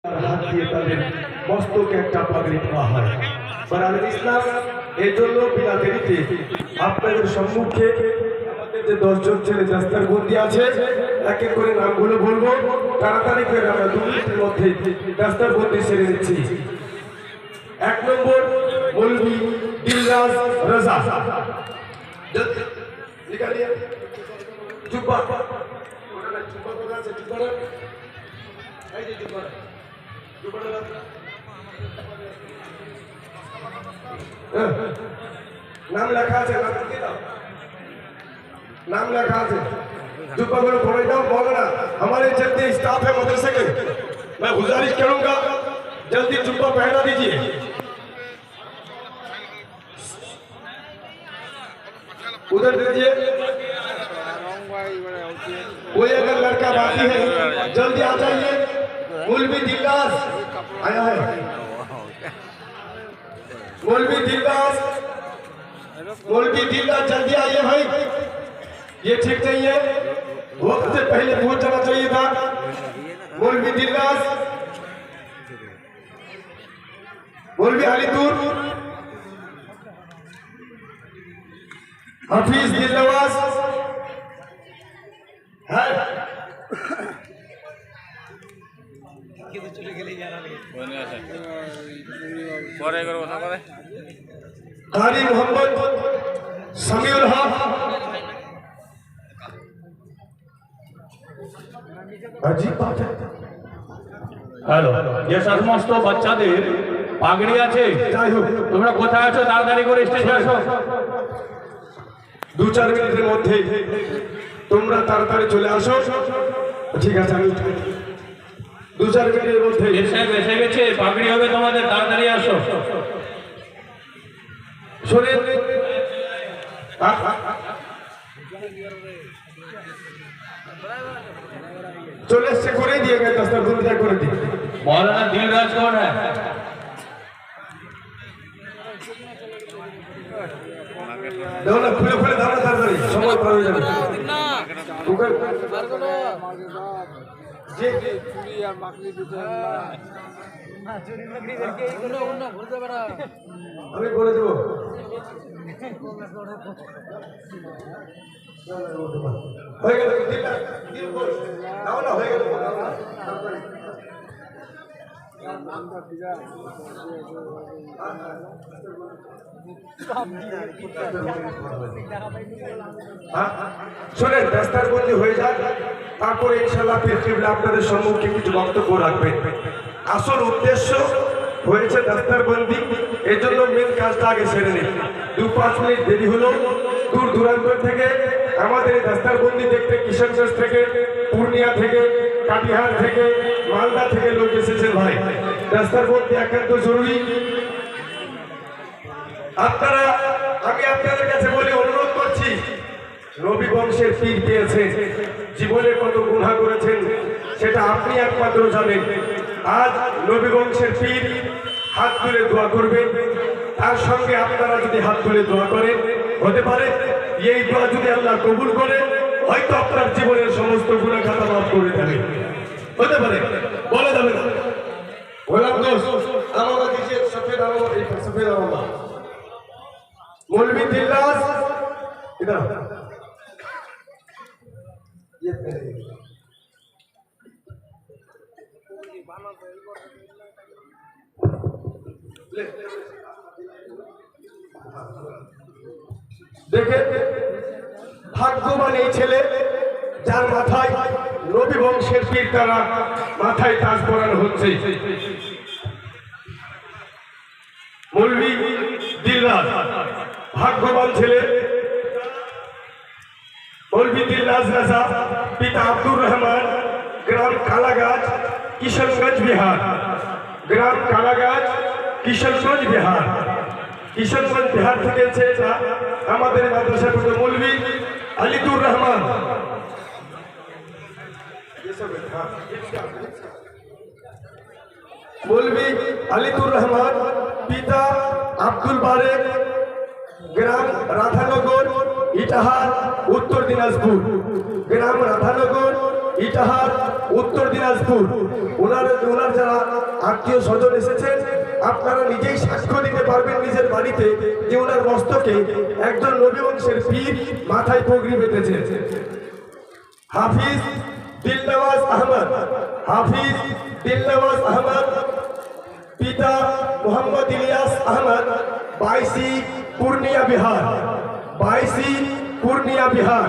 হাত দিয়ে তাদের মস্তকে একটা পাগড়ি দেওয়া হয়। বারাকাতুল ইসলাম এই জন্য বিনা দেরিতে আপনাদের সম্মুখে আমাদের যে 10 জন ছেলে দাস্তার বন্দি আছে এক এক করে নামগুলো বলবো, তাড়াতাড়ি করে আমরা 2 মিনিটের মধ্যে দাস্তার বন্দি সেরে নিচ্ছি। 1 নম্বর মৌলভী দিলরাজ রাজা, নিকালিয়ে চুপা চুপা কোথা আছে? চুপা এই যে চুপা नाम लिखा है, नाम लिखा है, चुप अगर पढ़े जाओ बोलना। हमारे जितने स्टाफ है मदरसे के, मैं गुजारिश करूंगा जल्दी चुप्पा पहना दीजिए। उधर दीजिए, कोई अगर लड़का बाकी है जल्दी आ जाइए। मौलवी दिलराज आया है, मौलवी दिलराज जल्दी आइए भाई, ये ठीक नहीं है, वक्त से पहले पहुंच जाना चाहिए था। मौलवी दिलराज, मौलवी अलीतूर, हफीज दिलनवाज है, कारी मोहम्मद समीउल हक, अजीब बात है। হ্যালো, যে সমস্ত বাচ্চাদের পাগড়ি আছে তোমরা কোথায় আছো? তাড়াতাড়ি করে স্টেশনে আসো। 2-4 মিনিটের মধ্যে তোমরা তাড়াতাড়ি চলে আসো। ঠিক আছে, আমি 2-4 মিনিটের মধ্যে এসে গেছে, পাগড়ি হবে তোমাদের, তাড়াতাড়ি আসো। শোনেন, चले से করে দিয়ে গেছে, দস্তার বন্দি করে দিয়ে। मौलाना दिलराज कौन है? দাও না, খুলে খুলে দাও না, তাড়াতাড়ি সময় পার হয়ে যাবে। জি চুরি আর মাকড়ি দিতে না, চুরি মাকড়ি দেখে এইগুলো অন্য ঘুরতে পারা, আমি বলে দেব। হয়ে গেল, দিল বল দাও না, হয়ে গেল, দাও না। শোনেন, দাস্তার বন্দি হয়ে যাক, তারপরে ইনশাআল্লাহ পৃথিবীতে আপনাদের সম্মুখে কিছু বক্তব্য রাখবেন। আসল উদ্দেশ্য হয়েছে দাস্তার বন্দি, এই জন্য মেন কাজটা আগে সেরে নিন। 2-5 মিনিট দেরি হলো, দূর দূরান্ত থেকে আমাদের এই দাস্তার বন্দি দেখতে কিশোরগঞ্জ থেকে, পূর্ণিয়া থেকে, কাটিহার থেকে, মালদা থেকে লোক এসেছে ভাই। দাস্তার বন্দি একান্ত জরুরি। আপনারা, আমি আপনাদের কাছে বলি, অনুরোধ করছি, নবী বংশের পীর পেয়েছেন, জীবনে কত গুনাহ করেছেন সেটা আপনি একমাত্র জানেন। আজ নবী বংশের পীর হাত তুলে দোয়া করবেন, তার সঙ্গে আপনারা যদি হাত তুলে দোয়া করেন, হতে পারে এই দোয়া যদি আল্লাহ কবুল করে, হয়তো আপনার জীবনের সমস্ত গুনাহ খাতা মাফ করে দেবে, হতে পারে, বলা যাবে না। গোলাম দোস্ত আমাকে দিয়েছে সফেদ আলম, এই সফেদ আলম मौलवी दिलराज इधर ये देखे भाग्यवान এই ছেলে যার মাথায় নবী বংশের পীর দ্বারা মাথায় তাজ পরানো হচ্ছে। মৌলভী দিলরাজ ভাগ্যবান ছেলে। মৌলভী দিলরাজ রাজা, পিতা আব্দুর রহমান, গ্রাম কালাগাছ, কিশোরগঞ্জ বিহার। গ্রাম কালাগাছ, কিশোরগঞ্জ বিহার। কিশোরগঞ্জ বিহার থেকে ছেলেটা আমাদের মাদ্রাসার পড়তো মৌলভী আলিতুর রহমান। মৌলভী আলিতুর রহমান, পিতা আব্দুল বারেক, গ্রাম রাধানগর, ইটাহার, উত্তর দিনাজপুর। গ্রাম রাধানগর, ইটাহার, উত্তর দিনাজপুর। ওনার যারা আত্মীয় স্বজন এসেছেন, আপনারা নিজেই সাক্ষ্য দিতে পারবেন নিজের বাড়িতে যে ওনার মস্তকে একজন নবী বংশের পীর মাথায় পগড়ি বেঁধেছে। হাফিজ দিলনওয়াজ আহমদ, হাফিজ দিলনওয়াজ আহমদ, পিতা মোহাম্মদ ইলিয়াস আহমদ, 22 পূর্ণিয়া বিহার, 22 পূর্ণিয়া বিহার।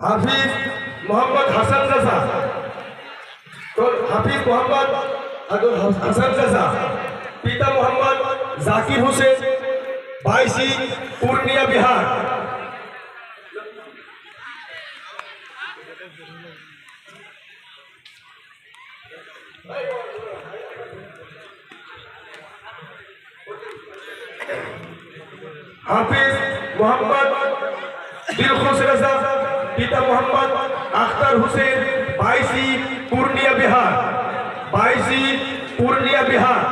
হাফিজ মোহাম্মদ হাসান রাজা, তো হাফিজ মোহাম্মদ হাসান রাজা, পিতা মোহাম্মদ জাকির হোসেন, 22 পূর্ণিয়া বিহার। হাফিজ মোহাম্মদ দিলখুশ রাজা, পিতা মোহাম্মদ আখতার হোসেন, 22 পূর্ণিয়া বিহার, 22 পূর্ণিয়া বিহার।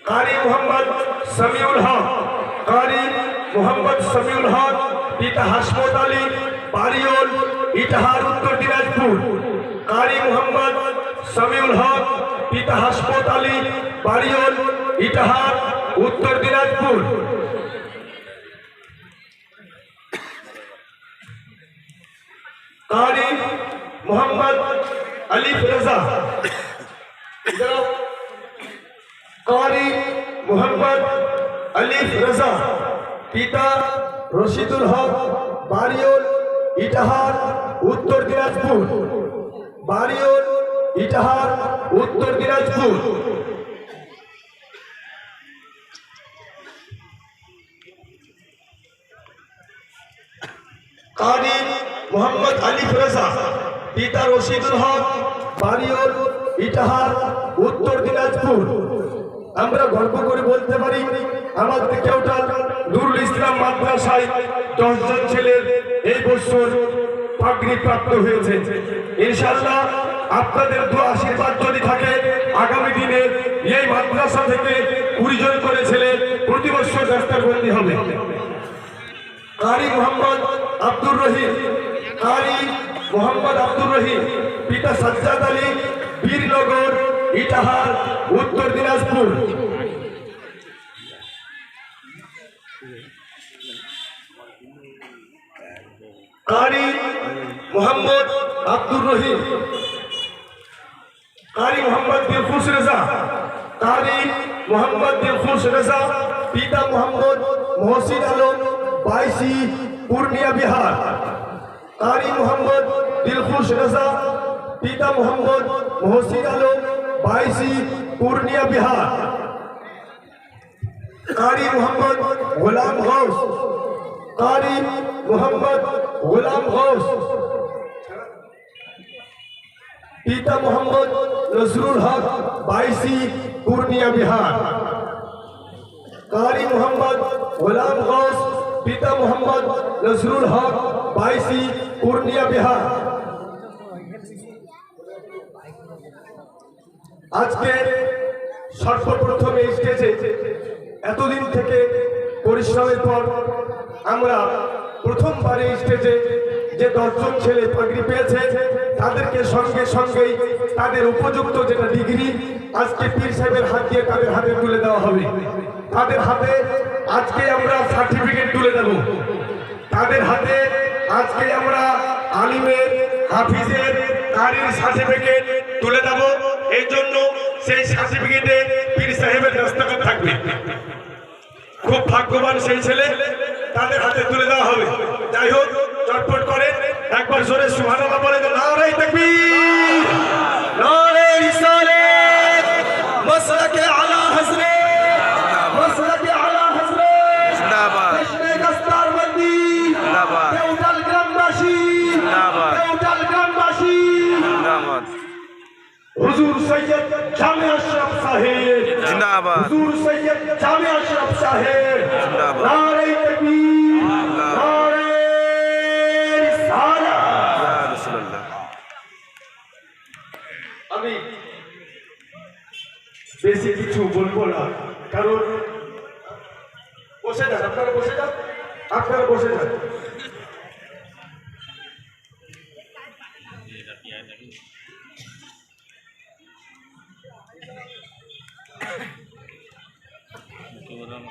কারি মোহাম্মদ সামিউল হক, কারি মোহাম্মদ সামিউল হক, পিতা হাসমত আলী, বাড়িওল, ইটাহার, উত্তর দিনাজপুর। কারি মোহাম্মদ সামিউল হক, পিতা হাসমত আলী, বাড়িওল, ইটাহার, উত্তর দিনাজপুর। কারি মোহাম্মদ আলিফ রাজা, কারি মোহাম্মদ আলিফ রাজা, পিতা রশিদুল হক, বাড়িওল, ইটাহার, উত্তর দিনাজপুর। বাড়িওল, ইটাহার, উত্তর দিনাজপুর। কারি মোহাম্মদ আলিফ রাজা, পিতা রশিদুল হক, বাড়িওল, ইটাহার, উত্তর দিনাজপুর। আমরা গর্ব করে বলতে পারি আমাদের কেওটাল নুরুল ইসলাম মাদ্রাসায় 10 জন ছেলের এই বছর পাগড়ি প্রাপ্ত হয়েছে। ইনশাআল্লাহ আপনাদের দোয়া আশীর্বাদ যদি থাকে, আগামী দিনে এই মাদ্রাসা থেকে 20 জন করে ছেলে প্রতি বছর দস্তারবন্দি হবে। কারি মোহাম্মদ আব্দুর রহিম, কারি মোহাম্মদ আব্দুর রহিম, পিতা সাজ্জাদ আলী, বীরনগর, ইটাহার, উত্তর দিনাজপুর। কারি মোহাম্মদ আব্দুর রহিম, কারি মোহাম্মদ দিলখুশ রেজা, কারি মোহাম্মদ দিলখুশ রেজা, পিতা মোহাম্মদ মহসিন আলম, 22 পূর্ণিয়া বিহার। কারি মোহাম্মদ দিলখুশ রেজা, পিতা মোহাম্মদ মহসিন আলম, 22 পূর্ণিয়া বিহার। কারি মোহাম্মদ গোলাম গৌস, কারি মোহাম্মদ গোলাম গৌস, পিতা মোহাম্মদ নজরুল হক, 22 পূর্ণিয়া বিহার। কারি মোহাম্মদ গোলাম গৌস, পিতা মোহাম্মদ নজরুল হক, 22 পূর্ণিয়া বিহার। আজকে সর্বপ্রথম এই স্টেজে এতদিন থেকে পরিশ্রমের পর আমরা প্রথমবার এই স্টেজে যে 10 জন ছেলে পাগড়ি পেয়েছে তাদেরকে সঙ্গে সঙ্গেই তাদের উপযুক্ত যেটা ডিগ্রি আজকে পীর সাহেবের হাত দিয়ে তাদের হাতে তুলে দেওয়া হবে। তাদের হাতে আজকে আমরা সার্টিফিকেট তুলে দেব। তাদের হাতে আজকে আমরা আলিমের, হাফিজের, কারির সার্টিফিকেট তুলে দেব। এই জন্য সেই সার্টিফিকেটে পীর সাহেবের দস্তখত থাকবে। খুব ভাগ্যবান সেই ছেলে, তাদের হাতে তুলে দেওয়া হবে। যাই হোক, চটপট করে একবার জোরে সুবহানাল্লাহ বলে দাও। নারে তাকবীর, নারে রিসালাত, মাসলাকে আলা হযরত, মাসলাকে আলা হযরত জিন্দাবাদ। দেশে দস্তারবন্দি জিন্দাবাদ। কেওটাল গ্রামবাসী জিন্দাবাদ। কেওটাল গ্রামবাসী জিন্দাবাদ। হুজুর সৈয়দ জামে আশরাফ সাহেব জিন্দাবাদ। जिंदाबाद হুজুর সৈয়দ জামে আশরাফ সাহেব जिंदाबाद নারে তাকবীর নারে রিসালাত। या रसूलुल्लाह আমি বেশি কিছু বলবো না, কারণ বসে যান, আপনারা বসে যান, আপনারা বসে যান। কি বললাম